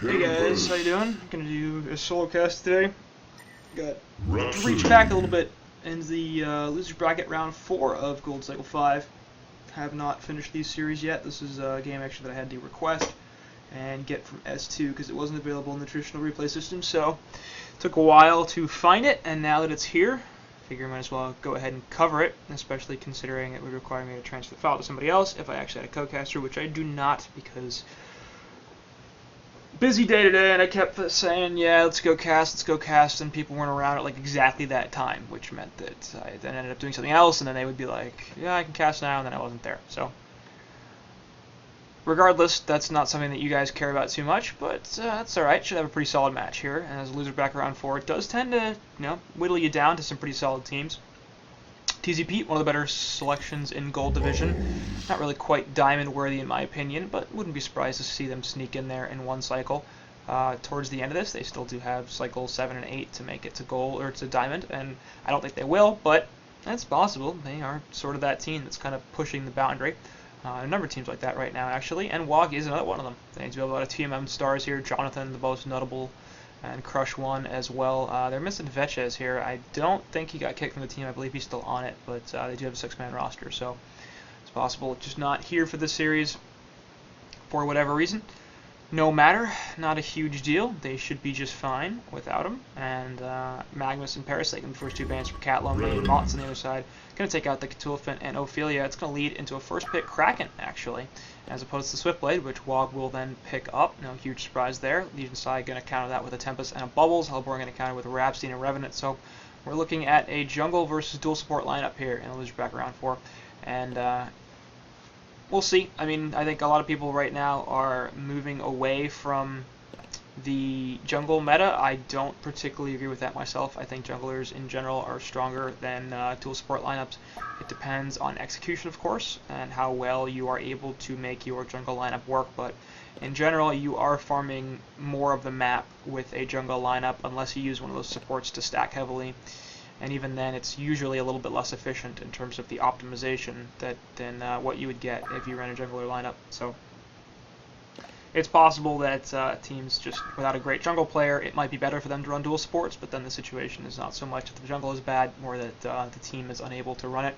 Hey guys, how you doing? I'm gonna do a solo cast today. Got to reach back a little bit in the losers bracket round 4 of Gold Cycle 5. Have not finished these series yet. This is a game actually that I had to request and get from S2 because it wasn't available in the traditional replay system. So it took a while to find it, and now that it's here, I figure I might as well go ahead and cover it, especially considering it would require me to transfer the file to somebody else if I actually had a co-caster, which I do not because busy day today, and I kept saying, yeah, let's go cast, and people weren't around at like exactly that time, which meant that I then ended up doing something else, and then they would be like, yeah, I can cast now, and then I wasn't there. So regardless, that's not something that you guys care about too much, but that's alright. Should have a pretty solid match here, and as a loser back around 4, it does tend to, whittle you down to some pretty solid teams. TZP, one of the better selections in Gold Division. Not really quite diamond worthy in my opinion, but wouldn't be surprised to see them sneak in there in one cycle. Towards the end of this, they still do have cycles 7 and 8 to make it to gold or to diamond, and I don't think they will, but it's possible. They are sort of that team that's kind of pushing the boundary. A number of teams like that right now, actually, and WoG is another one of them. They do have a lot of TMM stars here. Jonathan, the most notable, and Crush one as well. They're missing Vetches here. I don't think he got kicked from the team. I believe he's still on it, but they do have a 6-man roster, so it's possible. Just not here for this series for whatever reason. No matter, not a huge deal. They should be just fine without him. And Magnus and Parasite in the first 2 bans for Catlone and Mott's on the other side. Going to take out the Cthulhuphant and Ophelia. It's going to lead into a first pick Kraken, actually, as opposed to Swiftblade, which WoG will then pick up. No huge surprise there. Legion side going to counter that with a Tempest and a Bubbles. Hellborn going to counter with a Rapstein and Revenant. So we're looking at a jungle versus dual support lineup here in a loser back round 4. And we'll see. I mean, I think a lot of people right now are moving away from the jungle meta. I don't particularly agree with that myself. I think junglers in general are stronger than dual support lineups. It depends on execution, of course, and how well you are able to make your jungle lineup work, but in general, you are farming more of the map with a jungle lineup unless you use one of those supports to stack heavily. And even then, it's usually a little bit less efficient in terms of the optimization than what you would get if you ran a jungler lineup. So it's possible that teams just without a great jungle player, it might be better for them to run dual supports, but then the situation is not so much that the jungle is bad, more that the team is unable to run it.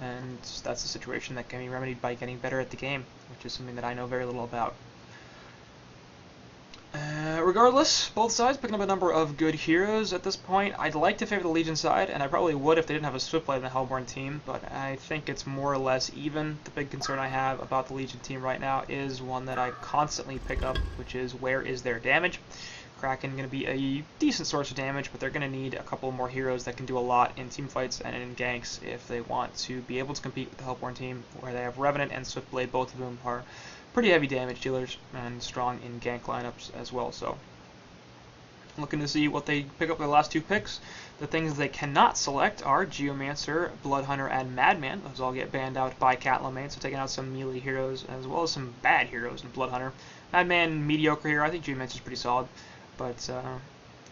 And that's a situation that can be remedied by getting better at the game, which is something that I know very little about. Regardless, both sides picking up a number of good heroes at this point. I'd like to favor the Legion side, and I probably would if they didn't have a Swiftblade in the Hellborn team, but I think it's more or less even. The big concern I have about the Legion team right now is one that I constantly pick up, which is where is their damage. Kraken going to be a decent source of damage, but they're going to need a couple more heroes that can do a lot in teamfights and in ganks if they want to be able to compete with the Hellborn team, where they have Revenant and Swiftblade, both of whom are pretty heavy damage dealers and strong in gank lineups as well. So looking to see what they pick up with the last 2 picks. The things they cannot select are Geomancer, Bloodhunter, and Madman. Those all get banned out by Catlone, so taking out some melee heroes as well as some bad heroes in Bloodhunter. Madman, mediocre hero. I think Geomancer's pretty solid, but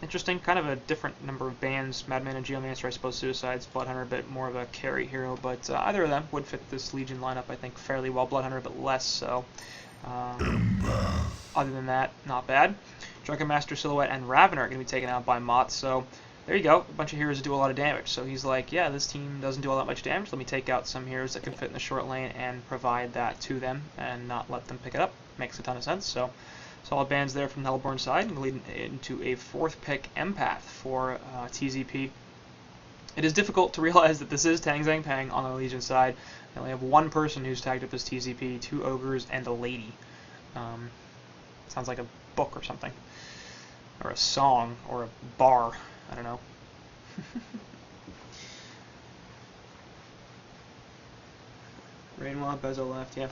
interesting. Kind of a different number of bans. Madman and Geomancer, I suppose. Suicide's Bloodhunter, a bit more of a carry hero, but either of them would fit this Legion lineup, I think, fairly well. Bloodhunter a bit less so. Other than that, not bad. Drunken Master, Silhouette, and Ravener are going to be taken out by Mott, so there you go. A bunch of heroes that do a lot of damage. So he's like, yeah, this team doesn't do all that much damage. Let me take out some heroes that can fit in the short lane and provide that to them and not let them pick it up. Makes a ton of sense. So solid bans there from the Hellborn side, and leading into a 4th pick Empath for TZP. It is difficult to realize that this is TangZangPang on the Legion side. They only have 1 person who's tagged up as TZP, 2 ogres, and a lady. Sounds like a book or something. Or a song, or a bar. I don't know. Rainwalk, Bezo left, yeah.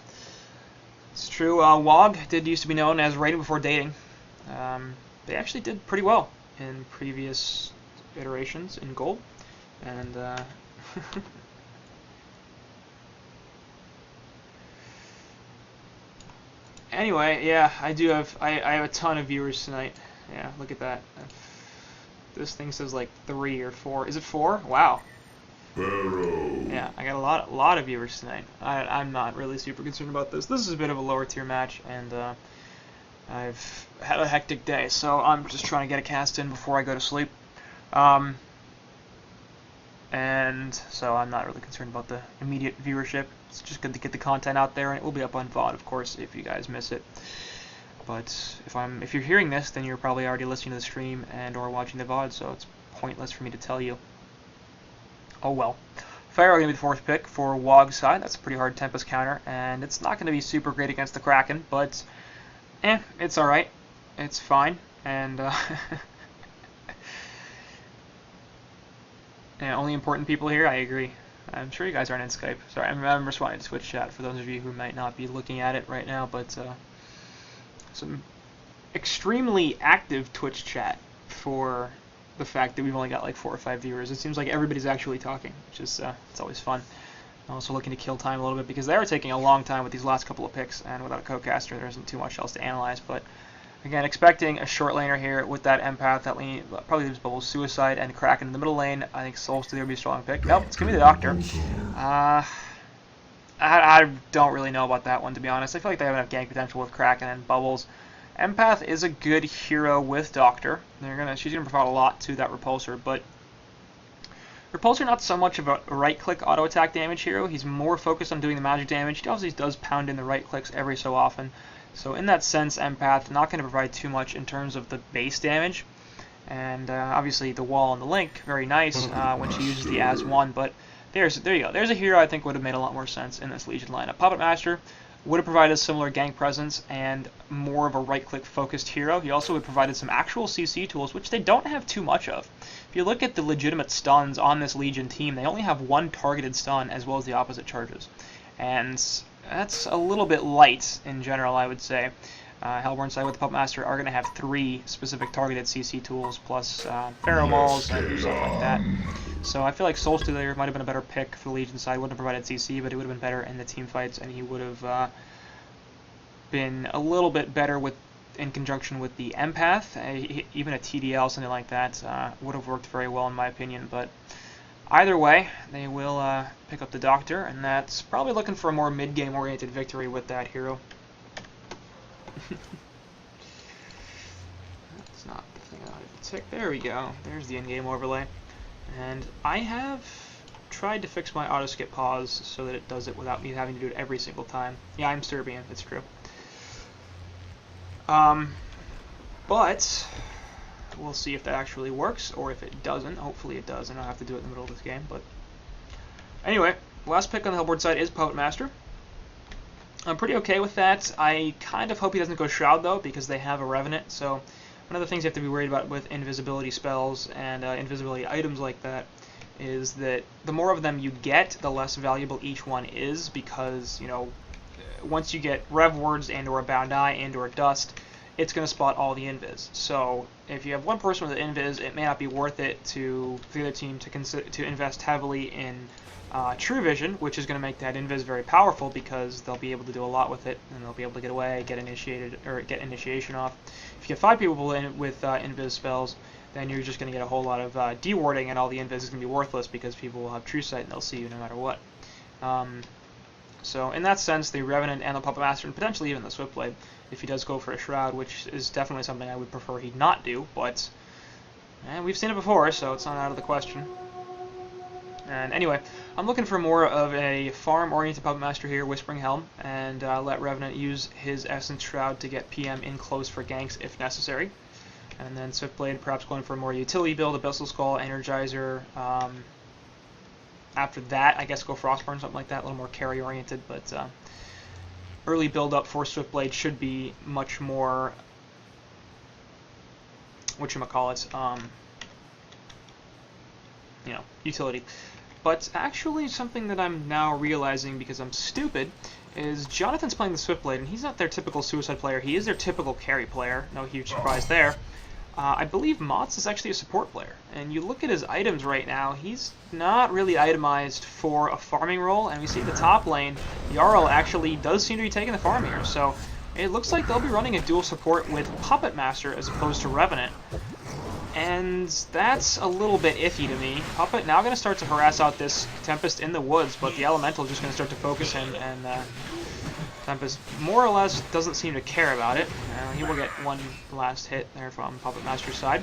It's true, WoG did used to be known as Rating Before Dating. They actually did pretty well in previous iterations in Gold. And, anyway, yeah, I have a ton of viewers tonight. Yeah, look at that. This thing says like 3 or 4. Is it 4? Wow. Pharaoh. Yeah, I got a lot of viewers tonight. I'm not really super concerned about this. This is a bit of a lower tier match, and I've had a hectic day, so I'm just trying to get a cast in before I go to sleep. And so I'm not really concerned about the immediate viewership. It's just good to get the content out there, and it will be up on VOD, of course, if you guys miss it. But if you're hearing this, then you're probably already listening to the stream and or watching the VOD, so it's pointless for me to tell you. Oh well. Pharaoh going to be the fourth pick for WoG side. That's a pretty hard Tempest counter, and it's not going to be super great against the Kraken, but it's alright. It's fine, and yeah, only important people here, I agree. I'm sure you guys aren't in Skype. Sorry, I'm responding to Twitch chat for those of you who might not be looking at it right now, but some extremely active Twitch chat for the fact that we've only got like 4 or 5 viewers. It seems like everybody's actually talking, which is it's always fun. I'm also looking to kill time a little bit because they are taking a long time with these last couple of picks, and without a co-caster there isn't too much else to analyze, but again, expecting a short laner here with that empath, that lane probably leaves Bubbles Suicide and Kraken in the middle lane. I think Solstice would be a strong pick. Nope, it's going to be the Doctor. I don't really know about that one, to be honest. I feel like they have enough gank potential with Kraken and Bubbles. Empath is a good hero with Doctor. She's gonna provide a lot to that Repulsor, but Repulsor not so much of a right-click auto-attack damage hero. He's more focused on doing the magic damage. He obviously does pound in the right clicks every so often. So in that sense, Empath not going to provide too much in terms of the base damage. And obviously the wall and the link, very nice when she uses the as one. But there you go. There's a hero I think would have made a lot more sense in this Legion lineup. Puppet Master would have provided a similar gank presence and more of a right-click focused hero. He also would have provided some actual CC tools, which they don't have too much of. If you look at the legitimate stuns on this Legion team, they only have 1 targeted stun as well as the opposite charges. And that's a little bit light in general, I would say. Hellborn side with the Puppet Master are going to have 3 specific targeted CC tools plus Pharaoh Balls and stuff like that. So I feel like Solstice there might have been a better pick for the Legion side. Wouldn't have provided CC, but it would have been better in the team fights, and he would have been a little bit better in conjunction with the Empath. Even a TDL, something like that, would have worked very well in my opinion. But either way, they will pick up the Doctor, and that's probably looking for a more mid-game oriented victory with that hero. That's not the thing I wanted to tick. There we go. There's the in-game overlay. And I have tried to fix my auto-skip pause so that it does it without me having to do it every single time. Yeah, I'm Serbian. It's true. But we'll see if that actually works, or if it doesn't. Hopefully it does, and I'll have to do it in the middle of this game. But anyway, last pick on the Hellboard side is Puppet Master. I'm pretty okay with that. I kind of hope he doesn't go Shroud, though, because they have a Revenant. So one of the things you have to be worried about with invisibility spells and invisibility items like that is that the more of them you get, the less valuable each one is, because, you know, once you get Rev Words and or a Bound Eye and or Dust, it's going to spot all the invis. So if you have one person with an invis, it may not be worth it for the other team to invest heavily in True Vision, which is going to make that invis very powerful because they'll be able to do a lot with it, and they'll be able to get away, get initiation off. If you get 5 people in with invis spells, then you're just going to get a whole lot of dewarding, and all the invis is going to be worthless because people will have True Sight and they'll see you no matter what. So in that sense, the Revenant and the Puppet Master, and potentially even the Swiftblade, if he does go for a Shroud, which is definitely something I would prefer he not do, but we've seen it before, so it's not out of the question. And anyway, I'm looking for more of a farm-oriented Puppet Master here, Whispering Helm, and let Revenant use his Essence Shroud to get PM in close for ganks if necessary. And then Swiftblade perhaps going for a more utility build, Abyssal Skull, Energizer. After that, I guess go Frostburn, something like that, a little more carry-oriented, but early build-up for Swiftblade should be much more, whatchamacallit, you know, utility. But actually, something that I'm now realizing because I'm stupid is Jonathan's playing the Swiftblade, and he's not their typical Suicide player. He is their typical carry player. No huge surprise there. I believe Mott's is actually a support player, and you look at his items right now, he's not really itemized for a farming role, and we see the top lane, Jarl actually does seem to be taking the farm here, so it looks like they'll be running a dual support with Puppet Master as opposed to Revenant, and that's a little bit iffy to me. Puppet now going to start to harass out this Tempest in the woods, but the Elemental is just going to start to focus him, and Tempest more or less doesn't seem to care about it, He will get one last hit there from Puppet Master's side.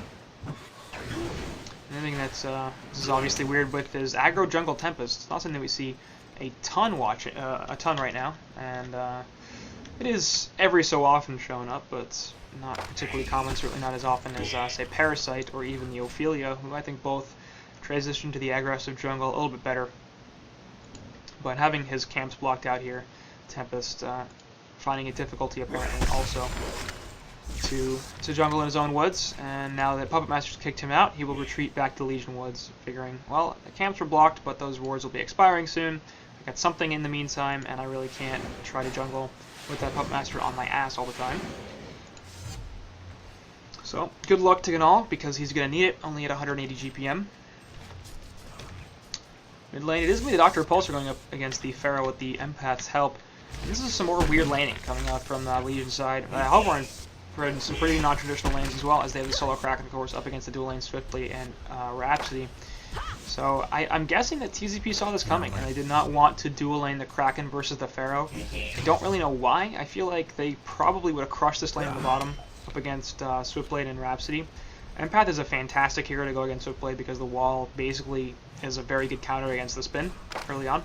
Anything that's this is obviously weird with is aggro jungle Tempest. It's not something that we see a ton right now, and it is every so often showing up, but not particularly common. Certainly not as often as say Parasite or even the Ophelia, who I think both transition to the aggressive jungle a little bit better. But having his camps blocked out here, Tempest finding it difficulty apparently also to jungle in his own woods, and now that Puppet Master's kicked him out, he will retreat back to Legion Woods, figuring, well, the camps were blocked, but those wards will be expiring soon. I got something in the meantime, and I really can't try to jungle with that Puppet Master on my ass all the time. So, good luck to Ganal, because he's going to need it, only at 180 GPM. Mid lane, it is going to be the Dr. Repulsor going up against the Pharaoh with the Empath's help. And this is some more weird laning coming out from the Legion side. HoN in some pretty non-traditional lanes as well, as they have the Solo Kraken, of course, up against the dual lane Swiftly and Rhapsody. So I'm guessing that TZP saw this coming, and they did not want to dual lane the Kraken versus the Pharaoh. I don't really know why. I feel like they probably would have crushed this lane on the bottom up against Swiftblade and Rhapsody. Empath is a fantastic hero to go against Swiftblade because the wall basically is a very good counter against the spin early on.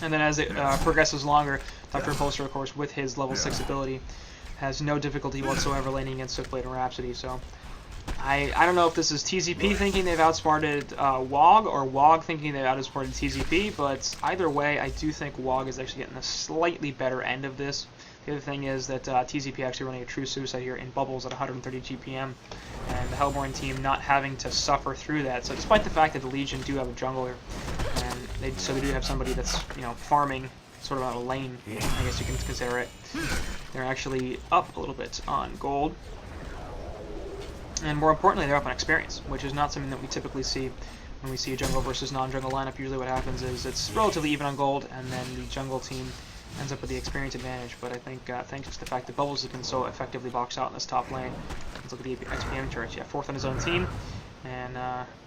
And then as it progresses longer, Dr. Repulsor, of course, with his level 6 ability, has no difficulty whatsoever laning against Swiftblade and Rhapsody. So I don't know if this is TZP thinking they've outsmarted WoG, or WoG thinking they've outsmarted TZP, but either way, I do think WoG is actually getting a slightly better end of this. The other thing is that TZP actually running a true suicide here in bubbles at 130 GPM, and the Hellborn team not having to suffer through that. So despite the fact that the Legion do have a jungler, and they do have somebody that's, you know, farming sort of on a lane, I guess you can consider it, they're actually up a little bit on gold. And more importantly, they're up on experience, which is not something that we typically see when we see a jungle versus non-jungle lineup. Usually what happens is it's relatively even on gold, and then the jungle team ends up with the experience advantage. But I think thanks to the fact that Bubbles has been so effectively boxed out in this top lane, let's look at the XPM charts. Yeah, 4th on his own team, and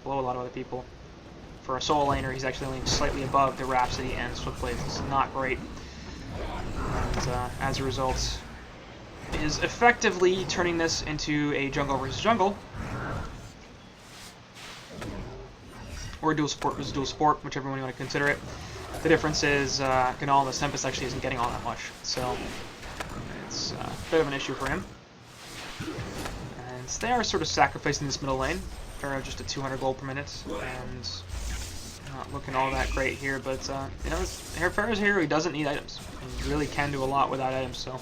below a lot of other people. For a solo laner, he's actually only slightly above the Rhapsody and Swiftblade. This is not great. And as a result, is effectively turning this into a jungle versus jungle, or dual support versus dual support, whichever one you want to consider it. The difference is Ganal and the Tempest actually isn't getting all that much, so it's a bit of an issue for him. And they are sort of sacrificing this middle lane. Pharaoh just at 200 gold per minute, and not looking all that great here, but you know, Pharaoh's a hero who doesn't need items. He really can do a lot without items, so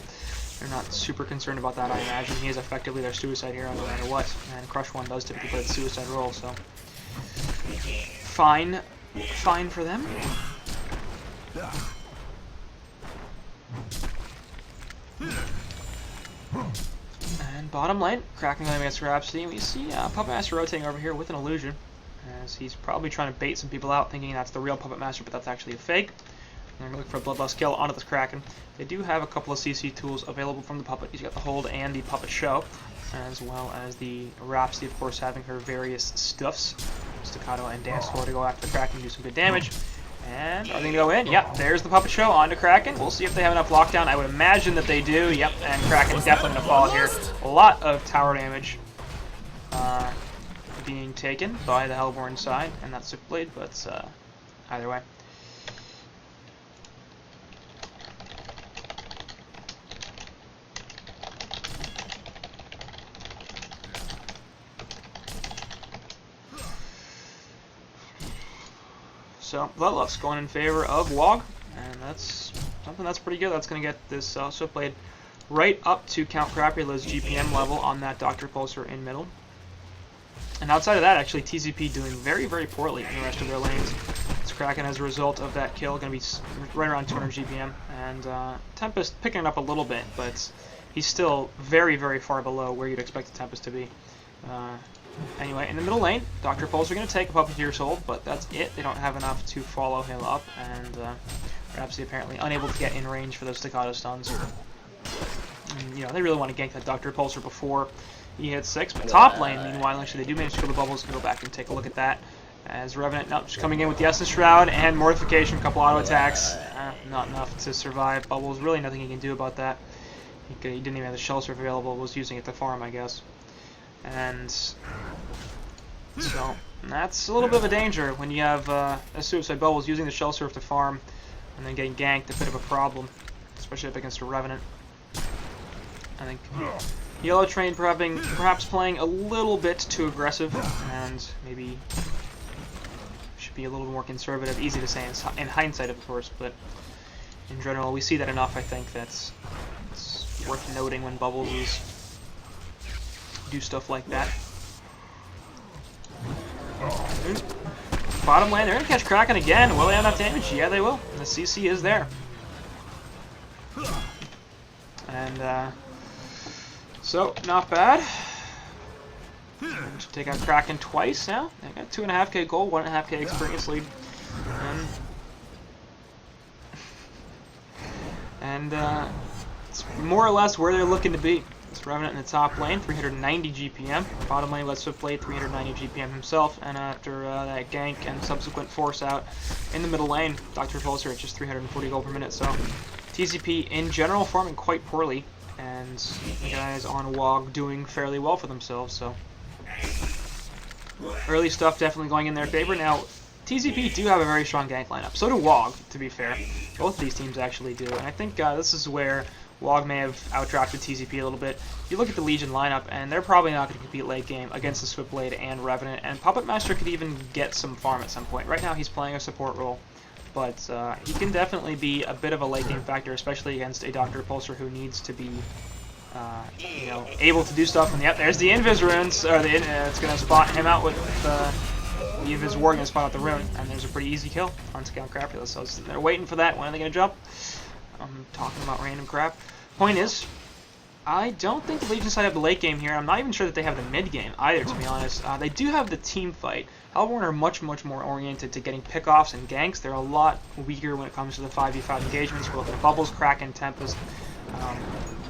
they're not super concerned about that, I imagine. He is effectively their suicide hero no matter what, and Crush 1 does typically play the suicide role, so fine for them. And bottom lane, Kraken going against Rhapsody, and we see Puppet Master rotating over here with an illusion, as he's probably trying to bait some people out, thinking that's the real Puppet Master, but that's actually a fake. They're looking for a Bloodlust kill onto this Kraken. They do have a couple of CC tools available from the Puppet. He's got the Hold and the Puppet Show, as well as the Rhapsody, of course, having her various stuffs, Staccato and Dance Floor, to go after the Kraken and do some good damage. And are they going to go in? Yep, there's the Puppet Show onto Kraken. We'll see if they have enough lockdown. I would imagine that they do. Yep, and Kraken's definitely going to fall here. A lot of tower damage being taken by the Hellborn side, and that's Swiftblade, but either way. So, Bloodlust going in favor of WoG, and that's something that's pretty good. That's going to get this Swiftblade right up to Count Crapula's GPM level on that Dr. Repulsor in middle. And outside of that, actually, TZP doing very, very poorly in the rest of their lanes. It's Kraken, as a result of that kill, going to be right around 200 GPM, and Tempest picking it up a little bit, but he's still very, very far below where you'd expect the Tempest to be. Anyway, in the middle lane, Dr. Repulsor are going to take a Puppeteer's Hold, but that's it. They don't have enough to follow him up, and Rhapsody apparently unable to get in range for those Staccato stuns. And, you know, they really want to gank that Dr. Repulsor before he hits 6, but top lane, meanwhile, actually, they do manage to kill the bubbles. Can go back and take a look at that. As Revenant, just coming in with the Essence Shroud and Mortification, a couple auto attacks. Not enough to survive. Bubbles, really nothing he can do about that. He didn't even have the shell surf available, was using it to farm, I guess. And so that's a little bit of a danger when you have a Suicide Bubbles using the shell surf to farm and then getting ganked, a bit of a problem, especially up against a Revenant. I think Yellow Train perhaps playing a little bit too aggressive, and maybe should be a little more conservative. Easy to say in hindsight, of course, but in general, we see that enough. I think it's worth noting when Bubbles do stuff like that. Bottom lane, they're gonna catch Kraken again. Will they have enough damage? Yeah, they will. The CC is there. And so, not bad. Take out Kraken twice now. They got 2.5k gold, 1.5k experience lead. And it's more or less where they're looking to be. This Revenant in the top lane, 390 GPM. Bottom lane, Let's Swiftblade, 390 GPM himself. And after that gank and subsequent force out in the middle lane, Dr. Repulsor at just 340 gold per minute. So TZP in general farming quite poorly, and the guys on WoG doing fairly well for themselves. So early stuff definitely going in their favor. Now, TZP do have a very strong gank lineup. So do WoG, to be fair. Both of these teams actually do. And I think this is where WoG may have outdrafted TZP a little bit. You look at the Legion lineup, and they're probably not going to compete late game against the Swiftblade and Revenant. And Puppet Master could even get some farm at some point. Right now, he's playing a support role, but he can definitely be a bit of a late game factor, especially against a Dr. Repulsor who needs to be able to do stuff. And yep, there's the Invis runes. Or it's going to spot him out with the Invis War, going to spot out the rune, and there's a pretty easy kill on Scout Crapula. So they're waiting for that. When are they going to jump? I'm talking about random crap. Point is, I don't think the Legion side have the late game here. I'm not even sure that they have the mid game either, to be honest. They do have the team fight. Hellborn are much more oriented to getting pickoffs and ganks. They're a lot weaker when it comes to the 5v5 engagements. We're looking at Bubbles, Kraken, Tempest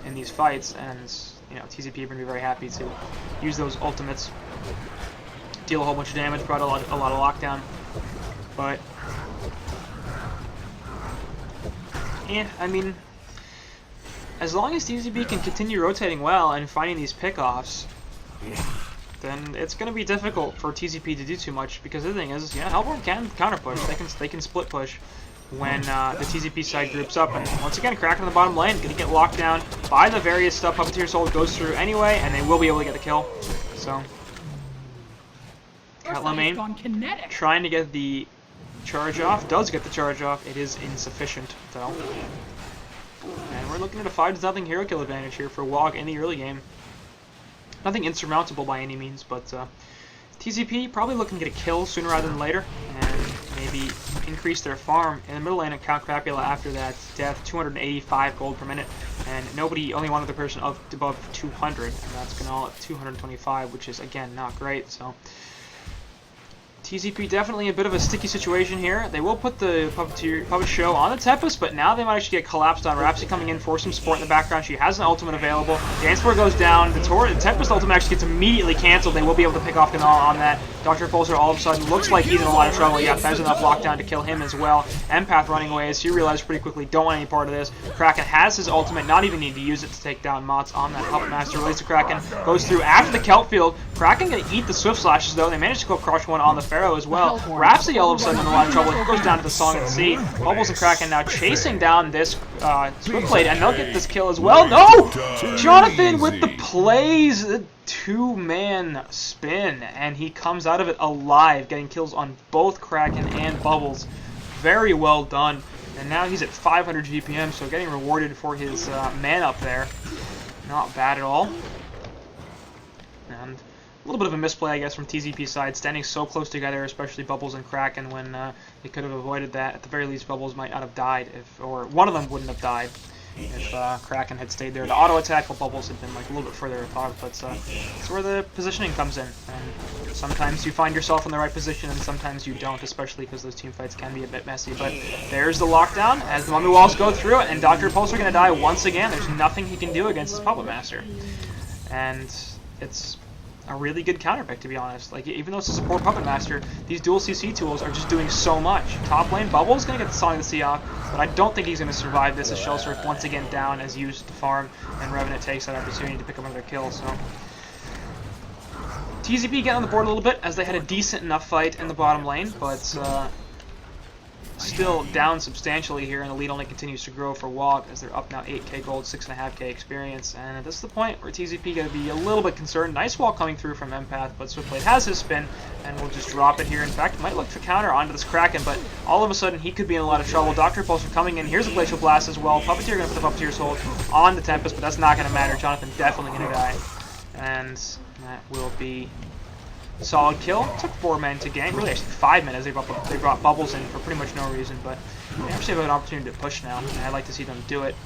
in these fights, and TZP are going to be very happy to use those ultimates, deal a whole bunch of damage, brought a lot of lockdown, but I mean, as long as TZP can continue rotating well and finding these pickoffs, then it's going to be difficult for TZP to do too much, because the thing is, Hellborn can counter push. They can split push when the TZP side groups up, and once again, Kraken on the bottom lane, going to get locked down by the various stuff Puppeteer Soul goes through anyway, and they will be able to get the kill. So, Catlamane trying to get the charge off, does get the charge off. It is insufficient though. And we're looking at a 5-0 hero kill advantage here for WoG in the early game. Nothing insurmountable by any means, but TZP probably looking to get a kill sooner rather than later, and maybe increase their farm in the middle lane of Count Crapula after that death. 285 gold per minute, and only one other person above 200, and that's Ganal at 225, which is again not great. So TZP definitely a bit of a sticky situation here. They will put the Puppet Show on the Tempest, but now they might actually get collapsed on. Rhapsody coming in for some support in the background. She has an ultimate available. The Spore goes down. The Tempest ultimate actually gets immediately canceled. They will be able to pick off Ganal on that. Dr. Repulsor all of a sudden looks like he's in a lot of trouble. Yeah, there's enough lockdown to kill him as well. Empath running away as he realizes pretty quickly, don't want any part of this. Kraken has his ultimate, not even need to use it to take down Mots on that Puppet Master. Release the Kraken, goes through after the Kelp Field. Kraken gonna eat the Swift Slashes though. They managed to go crush one on the Pharaoh as well. Rhapsody all of a sudden in a lot of trouble. He goes down to the Song of the Sea. Bubbles and Kraken now chasing down this Swiftblade, and they'll get this kill as well. No! Jonathan with the plays, the two-man spin, and he comes out of it alive, getting kills on both Kraken and Bubbles. Very well done. And now he's at 500 GPM, so getting rewarded for his man up there. Not bad at all. And a little bit of a misplay, I guess, from TZP's side, standing so close together, especially Bubbles and Kraken, when they could have avoided that. At the very least, Bubbles might not have died, or one of them wouldn't have died if Kraken had stayed there. The auto attack while Bubbles had been like a little bit further apart, but that's where the positioning comes in. And sometimes you find yourself in the right position, and sometimes you don't, especially because those team fights can be a bit messy. But there's the lockdown as the Mummy Walls go through it, and Dr. Repulsor going to die once again. There's nothing he can do against his Puppet Master, and it's a really good counter pick, to be honest. Like, even though it's a support Puppet Master, these dual CC tools are just doing so much. Top lane, Bubble's going to get the Sonic the Sea off, but I don't think he's going to survive this as Shell Surf once again down as used to farm, and Revenant takes that opportunity to pick up another kill, so... TZP get on the board a little bit as they had a decent enough fight in the bottom lane, but still down substantially here, and the lead only continues to grow for WoG as they're up now 8k gold, 6.5k experience, and this is the point where TZP going to be a little bit concerned. Nice wall coming through from Empath, but Swiftblade has his spin, and we'll just drop it here. In fact, might look for counter onto this Kraken, but all of a sudden he could be in a lot of trouble. Dr. Pulsar coming in, here's a Glacial Blast as well. Puppeteer going to put the Puppeteer's Hold on the Tempest, but that's not going to matter. Jonathan definitely going to die, and that will be solid kill. Took 4 men to gank, really actually 5 men as they brought Bubbles in for pretty much no reason, but they actually have an opportunity to push now, and I'd like to see them do it.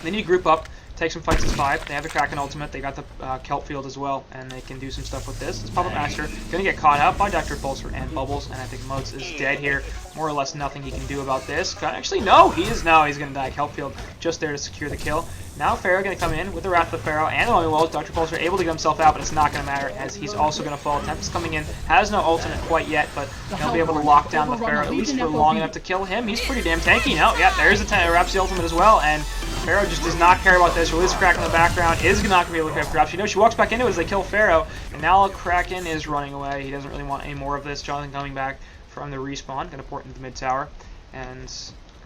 They need to group up, take some fights as 5. They have the Kraken ultimate, they got the Kelp Field as well, and they can do some stuff with this. It's Puppet Master, gonna get caught out by Dr. Pulsar and Bubbles, and I think Modes is dead here. More or less nothing he can do about this. Actually, no, he's gonna die. Kelp Field just there to secure the kill. Now Pharaoh going to come in with the Wrath of Pharaoh and the Lonely Walls. Dr. Pulsar able to get himself out, but it's not going to matter as he's also going to fall. Tempest coming in, has no ultimate quite yet, but he'll be able to lock down the Pharaoh at least for long enough to kill him. He's pretty damn tanky. No, yeah, there's a Rhapsody ultimate as well, and Pharaoh just does not care about this. Release Kraken in the background, is not going to be able to grab Rhapsody. No, she walks back into it as they kill Pharaoh, and now Kraken is running away. He doesn't really want any more of this. Jonathan coming back from the respawn, going to port into the mid tower, and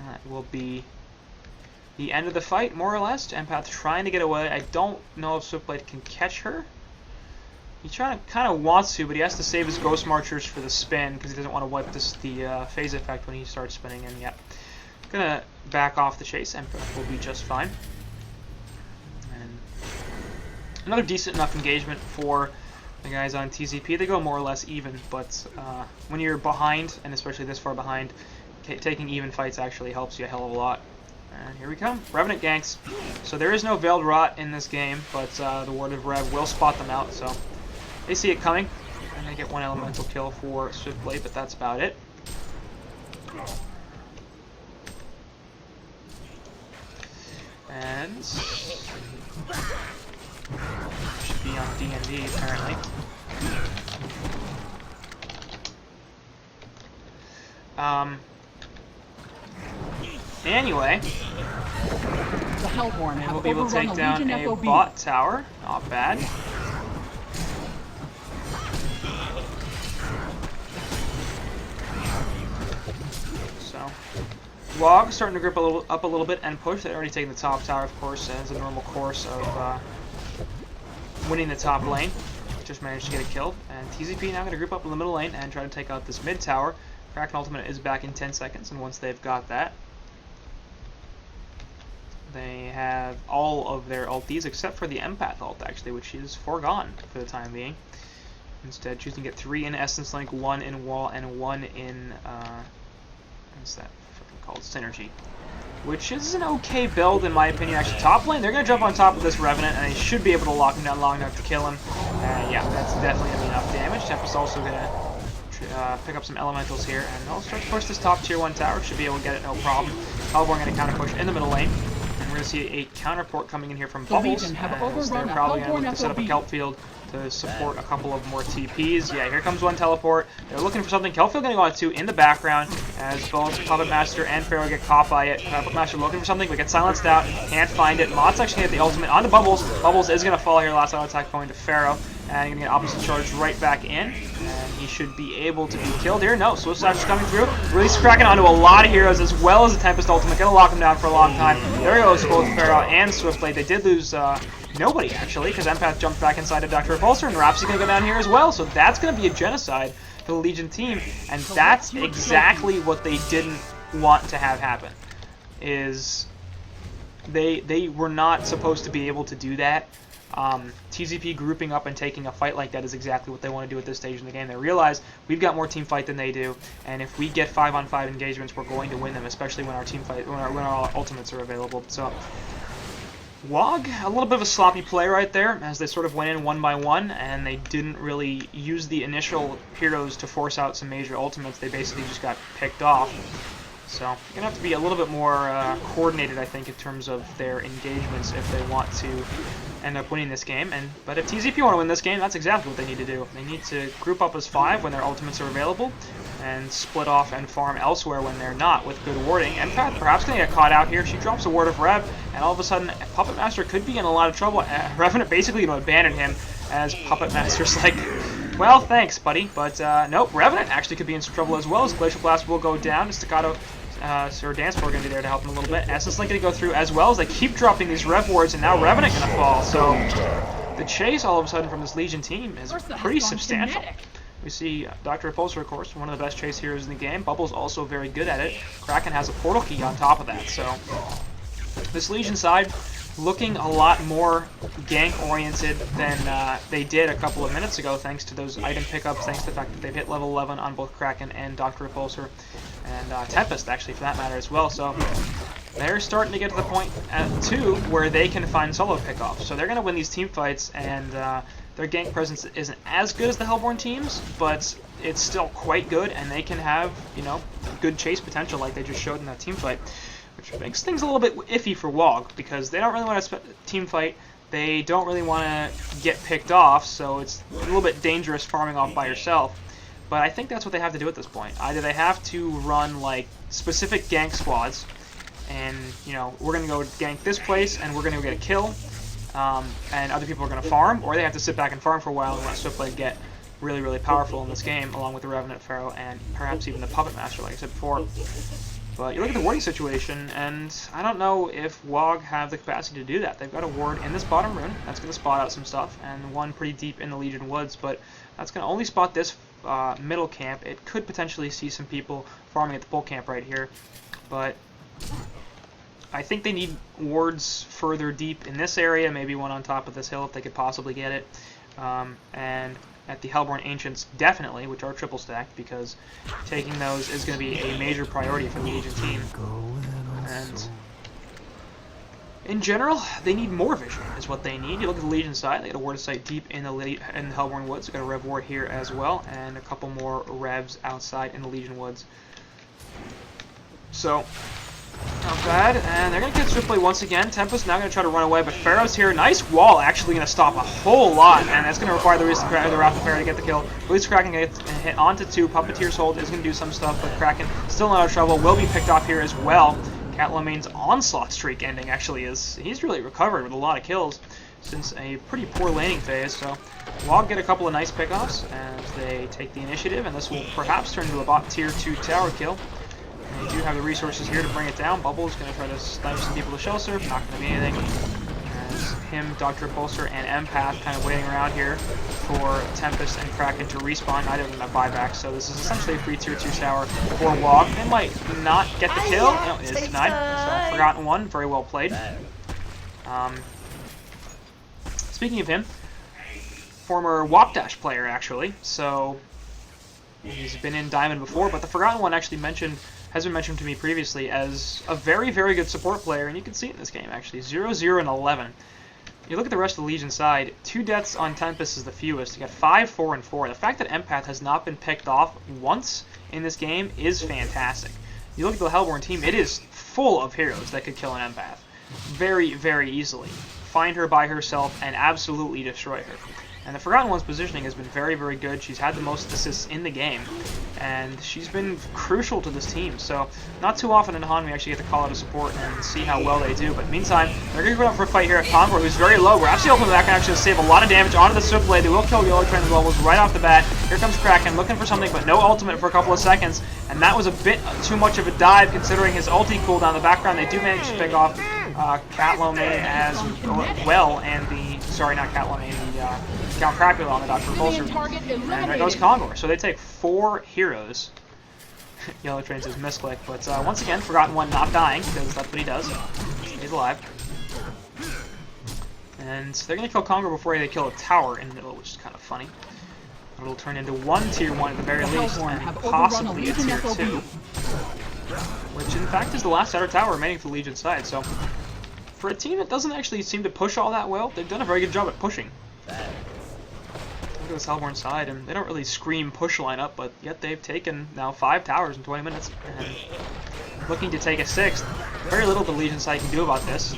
that will be the end of the fight, more or less. Empath trying to get away. I don't know if Swiftblade can catch her. He kind of wants to, but he has to save his Ghost Marchers for the spin because he doesn't want to wipe the phase effect when he starts spinning. And yeah, gonna back off the chase. Empath will be just fine. And another decent enough engagement for the guys on TZP. They go more or less even, but when you're behind, and especially this far behind, taking even fights actually helps you a hell of a lot. And here we come. Revenant ganks. So there is no Veiled Rot in this game, but the Ward of Rev will spot them out, so they see it coming. And they get 1 elemental kill for Swiftblade, but that's about it. And should be on D&D apparently. Anyway, we'll be able to take down a bot tower. Not bad. So, WoG starting to grip up a little bit and push. They'd already taken the top tower, of course, as a normal course of winning the top lane. Just managed to get it killed. And TZP now going to group up in the middle lane and try to take out this mid tower. Kraken ultimate is back in 10 seconds, and once they've got that, they have all of their ulties except for the Empath ult, actually, which is foregone for the time being. Instead, choosing to get 3 in Essence Link, 1 in Wall, and 1 in, what's that freaking called? Synergy. Which is an okay build, in my opinion. Actually, top lane, they're going to jump on top of this Revenant, and they should be able to lock him down long enough to kill him. Yeah, that's definitely going to be enough damage. Tempest also going to pick up some elementals here, and they'll start to push this top tier 1 tower. Should be able to get it, no problem. Hellborn going to counter push in the middle lane. We're going to see a counterport coming in here from Bubbles, as they're probably going to look to set up a Kelp Field to support a couple of more TPs. Yeah, here comes 1 teleport. They're looking for something. Kelp Field going to go on 2 in the background as both Puppet Master and Pharaoh get caught by it. Puppet Master looking for something, but gets silenced out. Can't find it. Mott's actually hit the ultimate onto Bubbles. Bubbles is going to fall here. Last auto attack going to Pharaoh. And going to get opposite charge right back in. And he should be able to be killed here. No, Swift Slash is coming through. Release Kraken onto a lot of heroes as well as the Tempest ultimate. Going to lock him down for a long time. There goes both Pharaoh and Swiftblade. They did lose nobody, actually, because Empath jumped back inside of Dr. Repulsor, and Rhapsody going to go down here as well. So that's going to be a genocide for the Legion team. And that's exactly what they didn't want to have happen. Is they were not supposed to be able to do that. TZP grouping up and taking a fight like that is exactly what they want to do at this stage in the game. They realize we've got more team fight than they do, and if we get 5-on-5 engagements, we're going to win them, especially when our team fight, when our ultimates are available. So, WoG, a little bit of a sloppy play right there, as they sort of went in 1 by 1, and they didn't really use the initial heroes to force out some major ultimates. They basically just got picked off. So, you're going to have to be a little bit more coordinated, I think, in terms of their engagements if they want to end up winning this game. But if TZP want to win this game, that's exactly what they need to do. They need to group up as 5 when their ultimates are available, and split off and farm elsewhere when they're not with good warding. Empath perhaps going to get caught out here. She drops a ward of Rev, and all of a sudden Puppet Master could be in a lot of trouble. Revenant basically going to abandon him, as Puppet Master's like, well, thanks, buddy. But nope, Revenant actually could be in some trouble as well, as Glacial Blast will go down. Staccato or Dance Floor going to be there to help him a little bit. Essence Link going to go through as well, as they keep dropping these Rev wards, and now Revenant going to fall. So the chase all of a sudden from this Legion team is pretty substantial. We see Dr. Repulsor, of course, one of the best chase heroes in the game. Bubble's also very good at it. Kraken has a portal key on top of that. So this Legion side looking a lot more gank-oriented than they did a couple of minutes ago, thanks to those item pickups, thanks to the fact that they've hit level 11 on both Kraken and Dr. Repulsor, and Tempest, actually, for that matter, as well. So they're starting to get to the point, too, where they can find solo pickoffs. So they're going to win these team fights, and their gank presence isn't as good as the Hellborn teams, but it's still quite good, and they can have, you know, good chase potential like they just showed in that team fight. Which makes things a little bit iffy for WoG, because they don't really want to team fight, they don't really want to get picked off, so it's a little bit dangerous farming off by yourself. But I think that's what they have to do at this point. Either they have to run like specific gank squads, and you know, we're going to go gank this place, and we're going to go get a kill, and other people are going to farm, or they have to sit back and farm for a while and let Swiftblade get really, really powerful in this game, along with the Revenant Pharaoh, and perhaps even the Puppet Master, like I said before. But you look at the warding situation, and I don't know if WoG have the capacity to do that. They've got a ward in this bottom rune, that's going to spot out some stuff, and one pretty deep in the Legion Woods, but that's going to only spot this middle camp. It could potentially see some people farming at the bull camp right here, but I think they need wards further deep in this area, maybe one on top of this hill if they could possibly get it, and at the Hellborn Ancients, definitely, which are triple stacked, because taking those is going to be a major priority for the Legion team. And in general, they need more vision, is what they need. You look at the Legion side, they got a ward of sight deep in the Hellborn Woods. They got a Rev ward here as well, and a couple more Revs outside in the Legion Woods. So, not bad, and they're going to get Swiftblade once again. Tempest now going to try to run away, but Pharaoh's here. Nice wall, actually going to stop a whole lot, and that's going to require the Wrath of Pharaoh to get the kill. At least Kraken gets hit onto 2. Puppeteer's Hold is going to do some stuff, but Kraken still not out of trouble. Will be picked off here as well. Catlomane's onslaught streak ending actually is, he's really recovered with a lot of kills since a pretty poor laning phase, so WoG get a couple of nice pickoffs as they take the initiative, and this will perhaps turn into a bot tier 2 tower kill. They do have the resources here to bring it down. Bubble is going to try to snipe some people to shell surf, not going to be anything. As him, Dr. Repulsor, and Empath kind of waiting around here for Tempest and Kraken to respawn. Neither of them have buyback, so this is essentially a free tier 2 tower for WoG. They might not get the kill. No, it is denied. So Forgotten One, very well played. Speaking of him, former Wapdash player actually, so he's been in Diamond before, but the Forgotten One actually has been mentioned to me previously as a very, very good support player, and you can see it in this game, actually. 0, 0, and 11. You look at the rest of the Legion side, 2 deaths on Tempest is the fewest. You got 5, 4, and 4. The fact that Empath has not been picked off once in this game is fantastic. You look at the Hellborn team, it is full of heroes that could kill an Empath very, very easily. Find her by herself and absolutely destroy her. And the Forgotten One's positioning has been very, very good. She's had the most assists in the game, and she's been crucial to this team. So not too often in HoN we actually get to call out a support and see how well they do. But meantime, they're going to go up for a fight here at Convoy, who's very low. We're actually open back and actually save a lot of damage onto the Swiftblade. They will kill Yellow Train levels right off the bat. Here comes Kraken looking for something, but no ultimate for a couple of seconds. And that was a bit too much of a dive considering his ulti cooldown in the background. They do manage to pick off Catlomaine as well, and the, sorry, not Catlomaine, the Count Crapula on the Dr. Repulsor. And there goes Kongor. So they take 4 heroes. Yellow Train says misclick, but once again, Forgotten One not dying, because that's what he does. He's alive. And they're going to kill Kongor before they kill a tower in the middle, which is kind of funny. It'll turn into 1 tier 1 at the very least, and possibly a tier 2. Which in fact is the last outer tower remaining for the Legion side, so for a team that doesn't actually seem to push all that well, they've done a very good job at pushing. Look at this Hellborn side, and they don't really scream push lineup, but yet they've taken now 5 towers in 20 minutes, and looking to take a 6th. Very little the Legion side can do about this.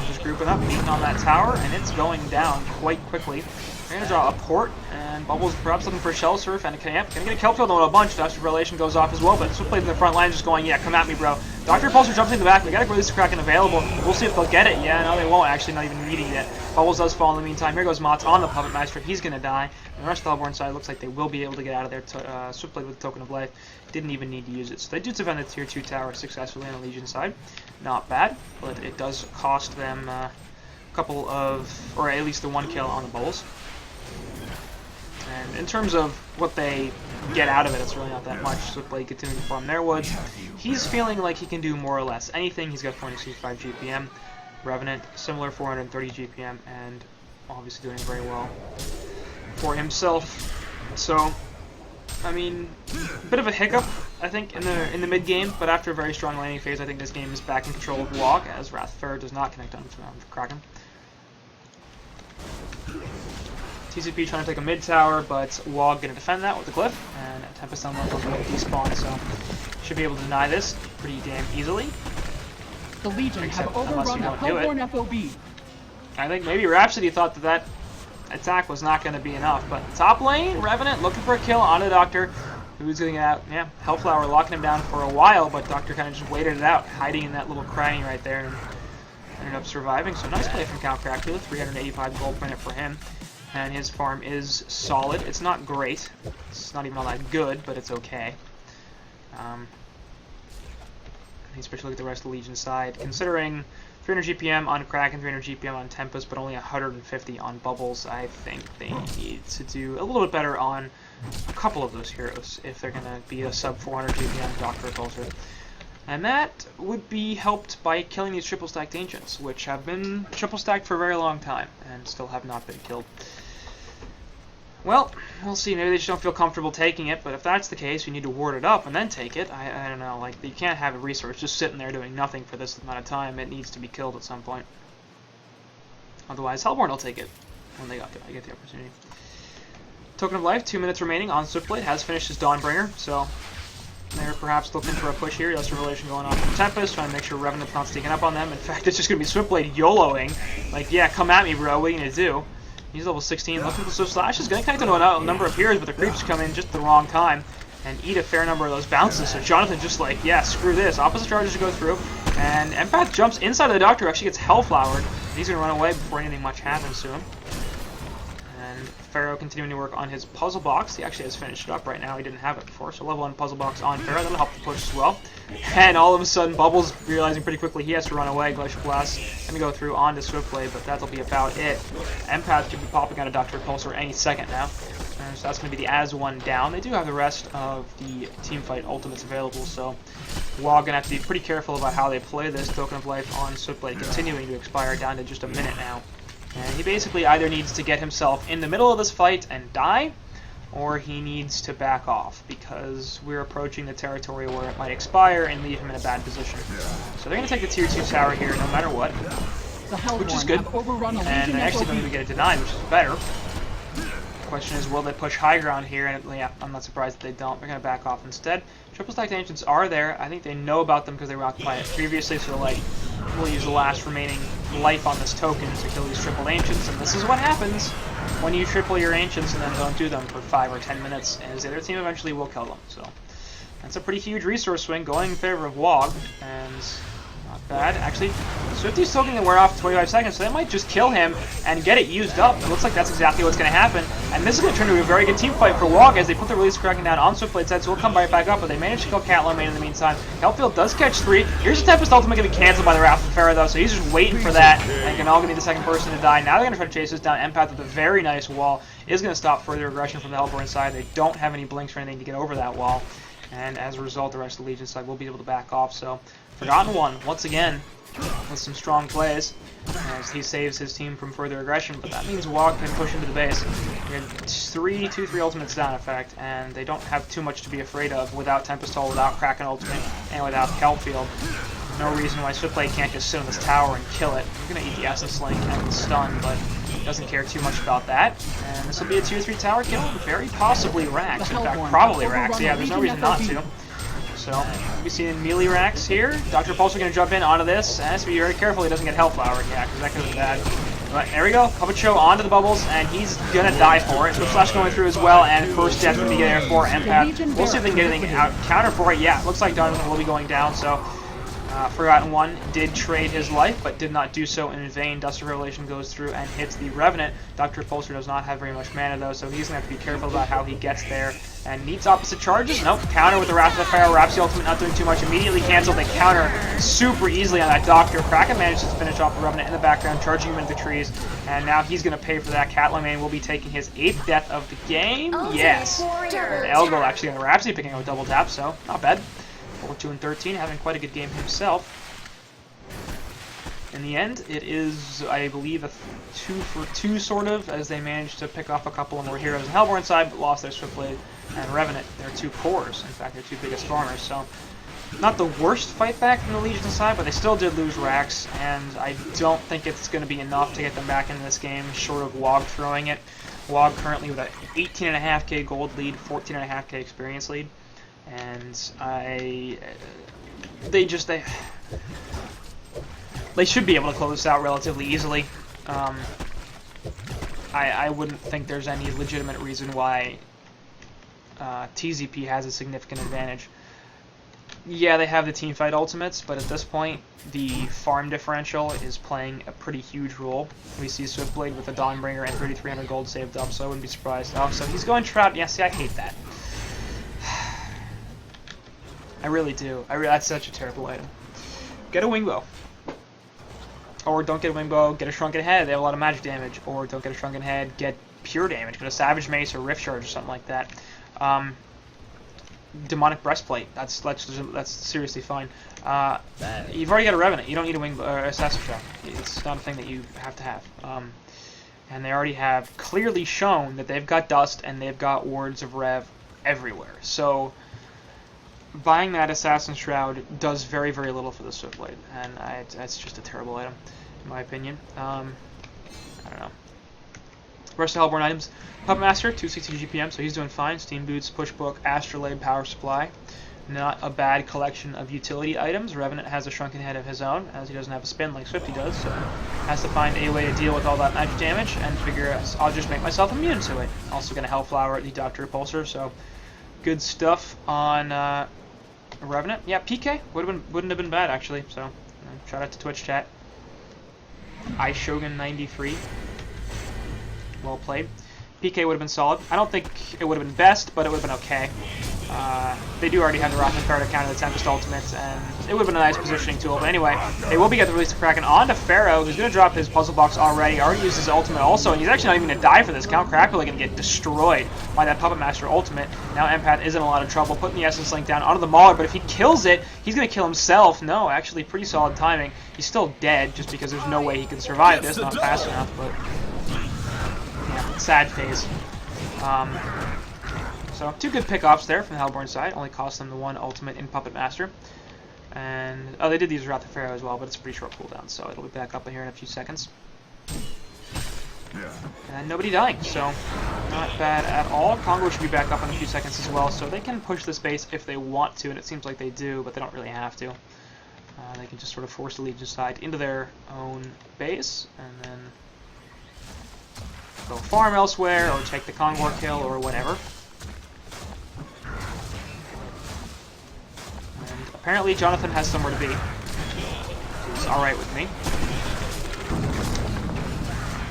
Just grouping up, beating on that tower, and it's going down quite quickly. They're going to draw a port, and Bubbles perhaps looking for a shell surf, and going to get a Kelpfield on a bunch. Dr. Revelation goes off as well, but Switchblade in the front line just going, yeah, come at me, bro. Dr. Repulsor jumps in the back. We got to release the Kraken available. We'll see if they'll get it. Yeah, no, they won't. Actually, not even needing it. Bubbles does fall in the meantime. Here goes Mott's on the Puppet Master. He's going to die. And the rest of the Hellborn side looks like they will be able to get out of there. Switchblade with the Token of Life. Didn't even need to use it. So they do defend the Tier 2 tower successfully on the Legion side. Not bad, but it does cost them a couple of, or at least the one kill on the Bubbles. And in terms of what they get out of it, it's really not that much. Switchblade continuing to farm their woods. He's feeling like he can do more or less anything. He's got 465 GPM. Revenant, similar 430 GPM, and obviously doing very well for himself. So, I mean, a bit of a hiccup, I think, in the mid game, but after a very strong laning phase, I think this game is back in control of WoG, as Wrathfarer does not connect on Kraken. TZP trying to take a mid tower, but WoG going to defend that with the Glyph, and Tempest on level will despawn, so should be able to deny this pretty damn easily. The Legion have overrun a Hellborn FOB. I think maybe Rhapsody thought that attack was not going to be enough, but top lane, Revenant looking for a kill on the Doctor, who's getting out, yeah, Hellflower locking him down for a while, but Doctor kind of just waited it out, hiding in that little cranny right there, and ended up surviving. So nice play from Count Cracula, 385 gold per minute for him. And his farm is solid. It's not great. It's not even all that good, but it's okay. Especially look at the rest of the Legion side. Considering 300 GPM on Kraken, 300 GPM on Tempest, but only 150 on Bubbles, I think they need to do a little bit better on a couple of those heroes if they're going to be a sub 400 GPM Dr. Repulsor. And that would be helped by killing these triple stacked Ancients, which have been triple stacked for a very long time and still have not been killed. Well, we'll see. Maybe they just don't feel comfortable taking it, but if that's the case, you need to ward it up and then take it. I don't know. Like, you can't have a resource just sitting there doing nothing for this amount of time. It needs to be killed at some point. Otherwise, Hellborn will take it when they get the opportunity. Token of Life, 2 minutes remaining on Switchblade, has finished his Dawnbringer, so they're perhaps looking for a push here. That's Revelation going on from Tempest, trying to make sure Revenant's not sneaking up on them. In fact, it's just going to be Switchblade YOLOing. Like, yeah, come at me, bro. What are you going to do? He's level 16. Looking for Swift Slash. Is going to connect into a number of heroes, but the creeps come in just at the wrong time and eat a fair number of those bounces. So Jonathan just like, yeah, screw this. Opposite charges to go through. And Empath jumps inside of the Doctor, actually gets Hellflowered. He's going to run away before anything much happens to him. And Pharaoh continuing to work on his puzzle box. He actually has finished it up right now. He didn't have it before. So level 1 puzzle box on Pharaoh. That'll help the push as well. And all of a sudden, Bubbles realizing pretty quickly he has to run away. Glacial Blast going to go through onto Switchblade, but that'll be about it. Empath could be popping out of Dr. Repulsor any second now. And so that's going to be the as-one down. They do have the rest of the teamfight ultimates available, so WoG going to have to be pretty careful about how they play this. Token of Life on Switchblade continuing to expire down to just a minute now. And he basically either needs to get himself in the middle of this fight and die, or he needs to back off, because we're approaching the territory where it might expire and leave him in a bad position. So they're going to take the Tier 2 tower here no matter what, which is good, and they actually don't even get it denied, which is better. The question is, will they push high ground here? And yeah, I'm not surprised that they don't. They're going to back off instead. Triple stacked Ancients are there. I think they know about them because they were occupied it previously, so like, we'll use the last remaining life on this token to kill these triple Ancients, and this is what happens when you triple your Ancients and then don't do them for 5 or 10 minutes, as the other team eventually will kill them. So that's a pretty huge resource swing going in favor of WoG, and not bad. Actually, Swifty's token can wear off in 25 seconds, so they might just kill him and get it used up. It looks like that's exactly what's going to happen, and this is going to turn into a very good team fight for WoG as they put the release Kraken down on Switchblade's side, so we'll come right back up, but they managed to kill Catlar Main in the meantime. Hellfield does catch 3. Here's the Tempest ultimate going to be canceled by the Wrath of Pharaoh, though, so he's just waiting for that, and Ganal going to be the second person to die. Now they're going to try to chase this down. Empath with a very nice wall is going to stop further aggression from the Hellborn side. They don't have any blinks or anything to get over that wall, and as a result, the rest of the Legion side will be able to back off. So Forgotten One, once again, with some strong plays as he saves his team from further aggression, but that means WoG can push into the base. We had 2-3 ultimates down, in fact, and they don't have too much to be afraid of without Tempest Hole, without Kraken ultimate, and without Kelpfield. No reason why Switchblade can't just sit on this tower and kill it. He's going to eat the Essence Link and the stun, but doesn't care too much about that. And this will be a Tier 3 tower kill, very possibly Rax. In fact, probably Rax. Yeah, there's no reason not to. So we'll be seeing melee racks here. Dr. Pulsar going to jump in onto this. And has to be very careful he doesn't get Hellflowered. Yeah, because that could have been bad. But there we go. Puppet Show onto the bubbles, and he's going to die for it. Switch Slash going through as well, and first death going to be there for Empath. We'll see if they can get anything out counter for it. Yeah, looks like Donovan will be going down, so Forgotten One did trade his life, but did not do so in vain. Dust of Revelation goes through and hits the Revenant. Dr. Pulsar does not have very much mana, though, so he's going to have to be careful about how he gets there. And needs opposite charges. Nope. Counter with the Wrath of the Pharaoh. Wraps the ultimate, not doing too much. Immediately canceled. They counter super easily on that Doctor. Kraken manages to finish off the Revenant in the background, charging him into the trees. And now he's going to pay for that. Catlamane will be taking his 8th death of the game. Yes. And Elgo actually on the Rhapsody picking up a double tap, so not bad. 4-2-13, having quite a good game himself. In the end, it is, I believe, a 2-for-2 sort of, as they managed to pick off a couple of more heroes on Hellborn side, but lost their Swiftblade and Revenant, their 2 cores, in fact, their 2 biggest farmers. So, not the worst fight back from the Legion side, but they still did lose racks, and I don't think it's going to be enough to get them back into this game, short of WoG throwing it. WoG currently with an 18.5k gold lead, 14.5k experience lead, and they should be able to close this out relatively easily. I wouldn't think there's any legitimate reason why TZP has a significant advantage. Yeah, they have the teamfight ultimates, but at this point, the farm differential is playing a pretty huge role. We see Swiftblade with a Dawnbringer and 3,300 gold saved up, so I wouldn't be surprised. Oh, so he's going Trout. Yeah, see, I hate that. I really do. That's such a terrible item. Get a Wingbow. Or don't get a Wingbow, get a Shrunken Head, they have a lot of magic damage. Or don't get a Shrunken Head, get pure damage, get a Savage Mace or Rift Charge or something like that. Demonic Breastplate, that's seriously fine. You've already got a Revenant, you don't need a Wingbow or Assassin Shell. It's not a thing that you have to have. And they already have clearly shown that they've got Dust and they've got Wards of Rev everywhere. So buying that Assassin's Shroud does very, very little for the Swiftblade, and it's just a terrible item, in my opinion. I don't know. Rest of Hellborn items. Puppet Master, 260 GPM, so he's doing fine. Steam Boots, Push Book, Astrolabe, Power Supply. Not a bad collection of utility items. Revenant has a Shrunken Head of his own, as he doesn't have a spin like Swifty does, so has to find a way to deal with all that magic damage, and figure I'll just make myself immune to it. Also going to Hellflower the Dr. Pulsar, so good stuff on Revenant. Yeah, PK wouldn't have been bad actually. So shout out to Twitch chat. iShogun93. Well played. PK would have been solid. I don't think it would have been best, but it would have been okay. They do already have the Rotten card to counter the Tempest Ultimates, and it would have been a nice positioning tool. But anyway, they will be getting the release of Kraken onto Pharaoh, who's going to drop his puzzle box already. Already used his ultimate also, and he's actually not even going to die for this. Count Crapula going to get destroyed by that Puppet Master ultimate. Now Empath is in a lot of trouble, putting the Essence Link down onto the Mauler, but if he kills it, he's going to kill himself. No, actually pretty solid timing. He's still dead, just because there's no way he can survive this, not fast enough, but yeah, sad phase. So 2 good pickoffs there from the Hellborn side. Only cost them the 1 ultimate in Puppet Master. And they did use Wrath of Pharaoh as well, but it's a pretty short cooldown, so it'll be back up in here in a few seconds. And nobody dying, so not bad at all. Congo should be back up in a few seconds as well, so they can push this base if they want to, and it seems like they do, but they don't really have to. They can just sort of force the Legion side into their own base, and then go farm elsewhere, or take the Kongor kill, or whatever. And apparently Jonathan has somewhere to be. It's alright with me.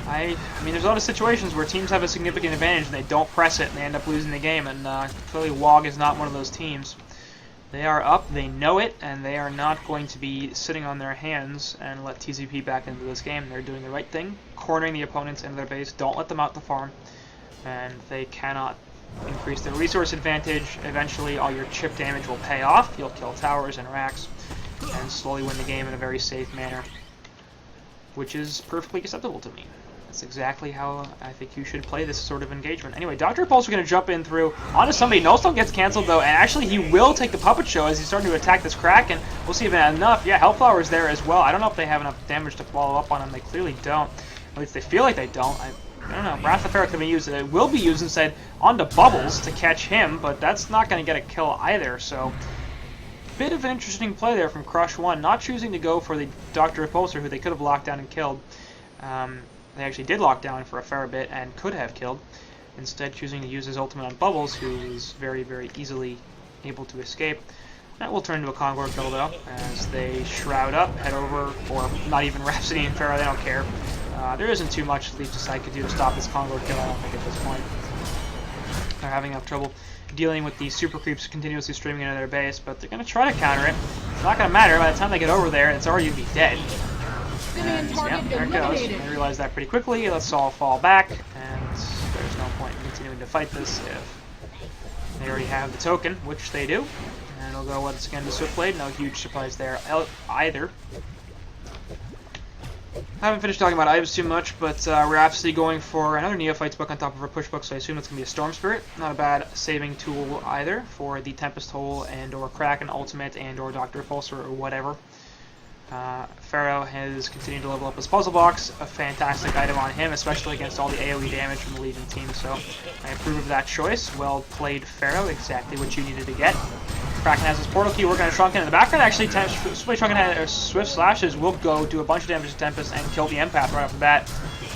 I mean, there's a lot of situations where teams have a significant advantage and they don't press it and they end up losing the game, and clearly WoG is not one of those teams. They are up, they know it, and they are not going to be sitting on their hands and let TZP back into this game. They're doing the right thing, cornering the opponents into their base. Don't let them out the farm, and they cannot increase their resource advantage. Eventually, all your chip damage will pay off. You'll kill towers and racks and slowly win the game in a very safe manner, which is perfectly acceptable to me. That's exactly how I think you should play this sort of engagement. Anyway, Dr. Pulsar going to jump in through onto somebody. Nullstone gets canceled, though, and actually he will take the Puppet Show as he's starting to attack this Kraken. We'll see if it has enough. Yeah, Hellflower's there as well. I don't know if they have enough damage to follow up on him. They clearly don't. At least they feel like they don't. I don't know. Wrath of Pharaoh could be used. It will be used instead onto Bubbles to catch him, but that's not going to get a kill either, so bit of an interesting play there from Crush 1, not choosing to go for the Dr. Repulsor, who they could have locked down and killed. They actually did lock down for a fair bit and could have killed. Instead, choosing to use his ultimate on Bubbles, who is very, very easily able to escape. That will turn into a Conqueror kill, though, as they shroud up, head over, or not even Rhapsody and Pharaoh, they don't care. There isn't too much Leaf Decide could do to stop this Conqueror kill, I don't think, at this point. They're having enough trouble dealing with the super creeps continuously streaming into their base, but they're going to try to counter it. It's not going to matter. By the time they get over there, it's already going to be dead. And, yeah, there it goes. They realize that pretty quickly. Let's all fall back, and there's no point in continuing to fight this if they already have the token, which they do. And it'll go once again to Swiftblade. No huge surprise there either. I haven't finished talking about items too much, but we're absolutely going for another Neophyte's book on top of our push book, so I assume it's going to be a Storm Spirit. Not a bad saving tool either for the Tempest Hole and or Kraken Ultimate and or Dr. Repulsor or whatever. Pharaoh has continued to level up his puzzle box, a fantastic item on him, especially against all the AoE damage from the Legion team, so I approve of that choice. Well played, Pharaoh, exactly what you needed to get. Kraken has his portal key working on Shrunken in the background. Actually, Shrunken Swift Slashes will go do a bunch of damage to Tempest and kill the Empath right off the bat,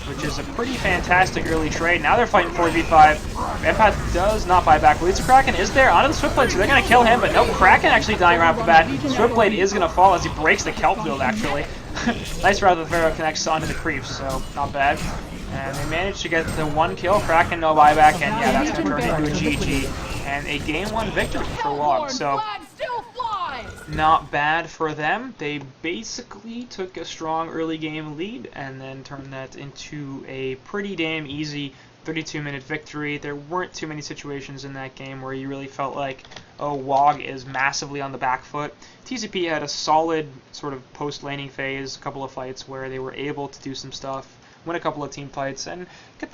which is a pretty fantastic early trade. Now they're fighting 4v5. Empath does not buy back. Release the Kraken is there onto the Swiftblade, so they're going to kill him, but no, Kraken actually dying right off the bat. Swiftblade is going to fall as he breaks the Kelp field, actually. Nice route that Pharaoh connects onto the creeps, so not bad. And they managed to get the one kill. Kraken no buyback, and yeah, that's going to turn into a GG. And a game 1 victory for WoG, so not bad for them. They basically took a strong early game lead and then turned that into a pretty damn easy 32-minute victory. There weren't too many situations in that game where you really felt like, oh, WoG is massively on the back foot. TZP had a solid sort of post-laning phase, a couple of fights where they were able to do some stuff, win a couple of team fights, and get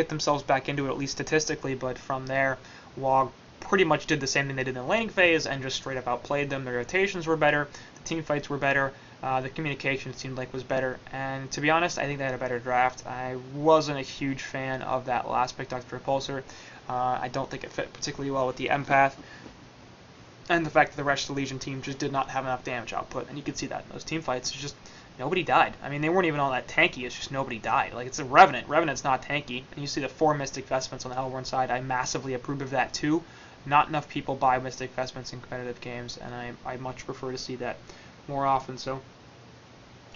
themselves back into it, at least statistically, but from there, WoG pretty much did the same thing they did in the laning phase and just straight up outplayed them. Their rotations were better, the team fights were better, the communication seemed like was better, and to be honest, I think they had a better draft. I wasn't a huge fan of that last pick, Dr. Repulsor. I don't think it fit particularly well with the Empath, and the fact that the rest of the Legion team just did not have enough damage output, and you could see that in those team fights. It's just nobody died. I mean, they weren't even all that tanky, it's just nobody died. Like, it's a Revenant. Revenant's not tanky. And you see the 4 Mystic Vestments on the Hellborn side. I massively approve of that too. Not enough people buy Mystic Vestments in competitive games, and I much prefer to see that more often. So,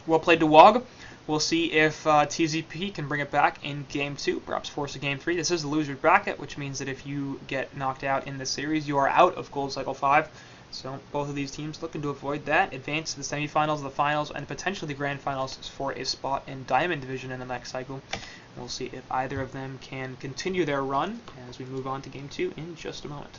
well played to WoG. We'll see if TZP can bring it back in Game 2, perhaps force a Game 3. This is the loser's bracket, which means that if you get knocked out in this series, you are out of Gold Cycle 5. So both of these teams looking to avoid that, advance to the semifinals, the finals, and potentially the grand finals for a spot in Diamond Division in the next cycle. We'll see if either of them can continue their run as we move on to Game 2 in just a moment.